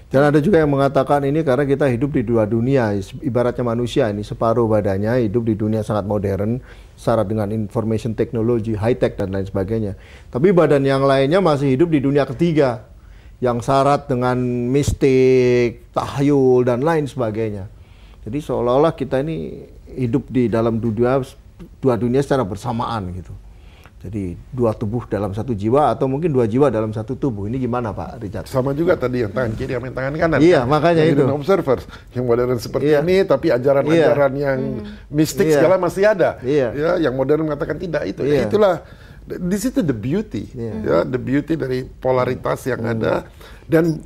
Dan ada juga yang mengatakan ini karena kita hidup di dua dunia, ibaratnya manusia ini separuh badannya hidup di dunia sangat modern, syarat dengan information technology, high tech dan lain sebagainya. Tapi badan yang lainnya masih hidup di dunia ketiga, yang syarat dengan mistik, tahyul dan lain sebagainya. Jadi seolah-olah kita ini hidup di dalam dua dunia secara bersamaan gitu. Jadi dua tubuh dalam satu jiwa atau mungkin dua jiwa dalam satu tubuh. Ini gimana Pak Richard? Sama juga tadi yang tangan kiri sama yang tangan kanan. Iya, makanya itu. Observers yang modern seperti ini, tapi ajaran-ajaran yang mistik segala masih ada. Ya, yang modern mengatakan tidak itu. Ya, itulah di situ the beauty, ya, the beauty dari polaritas yang ada. Dan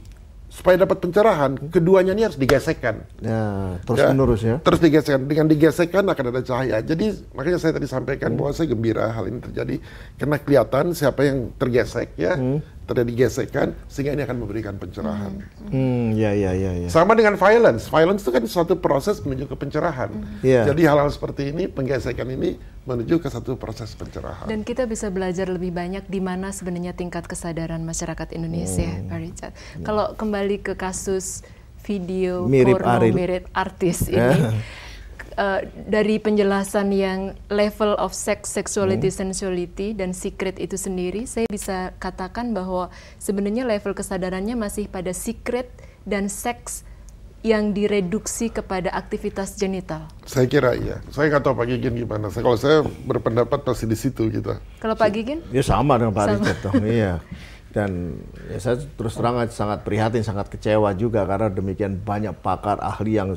supaya dapat pencerahan, keduanya ini harus digesekkan. Ya, terus menerus ya. Terus digesekkan. Dengan digesekkan akan ada cahaya. Jadi makanya saya tadi sampaikan bahwa saya gembira hal ini terjadi karena kelihatan siapa yang tergesek ya, terjadi gesekan sehingga ini akan memberikan pencerahan. Ya. Sama dengan violence. Violence itu kan suatu proses menuju ke pencerahan. Jadi hal-hal seperti ini, penggesekan ini menuju ke satu proses pencerahan. Dan kita bisa belajar lebih banyak di mana sebenarnya tingkat kesadaran masyarakat Indonesia, Pak Richard. Kalau kembali ke kasus video mirip porno mirip artis ini, dari penjelasan yang level of sex, sexuality, sensuality, dan secret itu sendiri, saya bisa katakan bahwa sebenarnya level kesadarannya masih pada secret dan seks yang direduksi kepada aktivitas genital. Saya kira iya. Saya nggak tahu Pak Gigin gimana. Kalau saya berpendapat pasti di situ gitu. Kalau Pak Gigin? Ya sama dengan Pak Richard. Iya. Dan ya saya terus terang sangat prihatin, sangat kecewa juga karena demikian banyak pakar ahli yang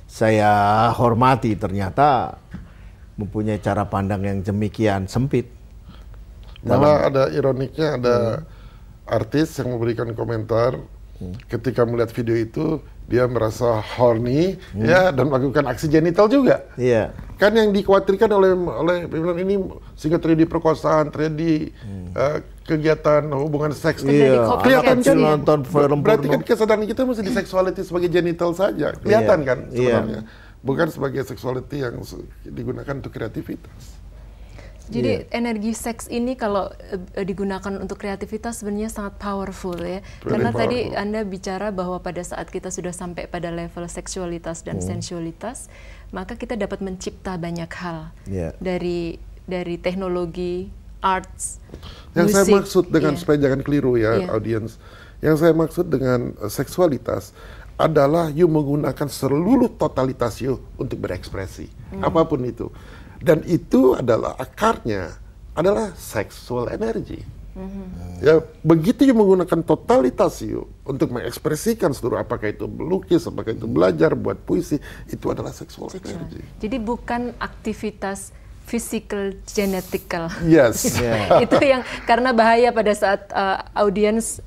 saya hormati ternyata mempunyai cara pandang yang demikian sempit. Malah ada ironiknya, ada artis yang memberikan komentar ketika melihat video itu dia merasa horny ya dan melakukan aksi genital juga. Iya. Kan yang dikhawatirkan oleh pimpinan ini sehingga terjadi perkosaan, terjadi kegiatan hubungan seks. Kelihatan kan nonton film berarti porno. kan kesadaran kita masih di sexuality sebagai genital saja. Kelihatan kan sebenarnya. Bukan sebagai sexuality yang digunakan untuk kreativitas. Jadi energi seks ini kalau digunakan untuk kreativitas sebenarnya sangat powerful ya. Karena tadi Anda bicara bahwa pada saat kita sudah sampai pada level seksualitas dan sensualitas, maka kita dapat mencipta banyak hal dari teknologi, arts, yang musik. Saya maksud dengan supaya jangan keliru ya audiens. Yang saya maksud dengan seksualitas adalah you menggunakan seluruh totalitas you untuk berekspresi, apapun itu. Dan itu adalah akarnya adalah sexual energy. Ya, begitu you menggunakan totalitas you untuk mengekspresikan seluruh, apakah itu melukis, apakah itu belajar, buat puisi, itu adalah sexual energy. Jadi bukan aktivitas physical genetical. Yes. Itu yang karena bahaya pada saat audiens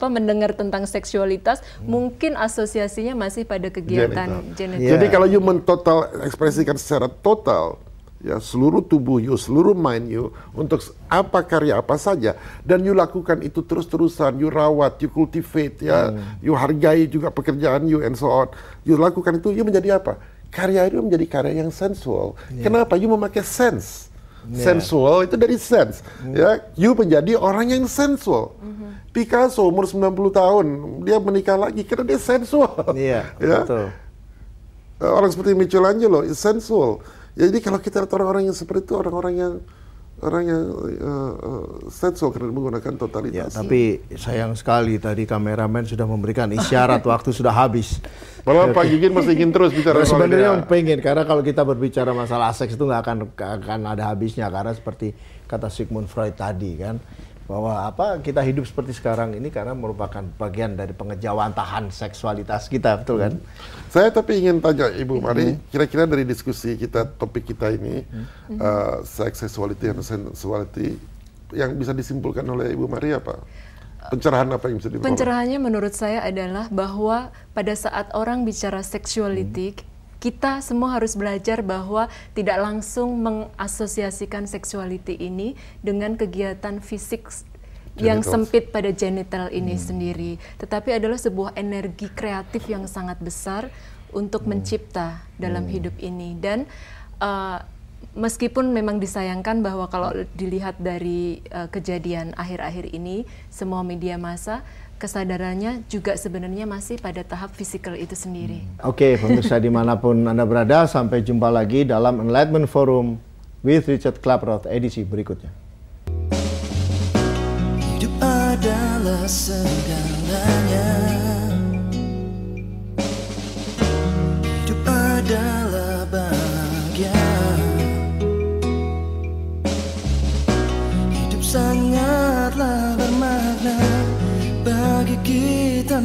mendengar tentang seksualitas, mungkin asosiasinya masih pada kegiatan genetik. Jadi kalau you mentotal ekspresikan secara total ya seluruh tubuh you, seluruh mind you untuk apa karya apa saja, dan you lakukan itu terus-terusan, you rawat, you cultivate ya, you hargai juga pekerjaan you and so on, you lakukan itu, you menjadi apa? Karya itu menjadi karya yang sensual. Kenapa? You memakai sense. Sensual itu dari sense. Ya, you menjadi orang yang sensual. Picasso umur 90 tahun, dia menikah lagi karena dia sensual. Ya. Betul. Orang seperti Michelangelo is sensual. Jadi kalau kita lihat orang-orang yang seperti itu, orang yang sensual karena menggunakan totalitas. Tapi sayang sekali tadi kameramen sudah memberikan isyarat waktu sudah habis. Malah Pak Gigin masih ingin terus bicara soal sebenarnya pengen, karena kalau kita berbicara masalah seks itu nggak akan ada habisnya, karena seperti kata Sigmund Freud tadi kan, bahwa kita hidup seperti sekarang ini karena merupakan bagian dari pengejawantahan seksualitas kita, betul kan? Saya tapi ingin tanya Ibu Mari, kira-kira dari diskusi kita, topik kita ini, sex, sexuality, and sensuality, yang bisa disimpulkan oleh Ibu Mari apa? Pencerahan apa yang bisa diperoleh? Pencerahannya menurut saya adalah bahwa pada saat orang bicara sexuality, kita semua harus belajar bahwa tidak langsung mengasosiasikan sexuality ini dengan kegiatan fisik yang sempit pada genital ini sendiri, tetapi adalah sebuah energi kreatif yang sangat besar untuk mencipta dalam hidup ini. Dan meskipun memang disayangkan bahwa kalau dilihat dari kejadian akhir-akhir ini, semua media massa, kesadarannya juga sebenarnya masih pada tahap physical itu sendiri. Oke, pemirsa dimanapun Anda berada, sampai jumpa lagi dalam Enlightenment Forum with Richard Klaproth edisi berikutnya. Hidup adalah segalanya. Hidup adalah bahagia. Hidup sangatlah bermakna bagi kita.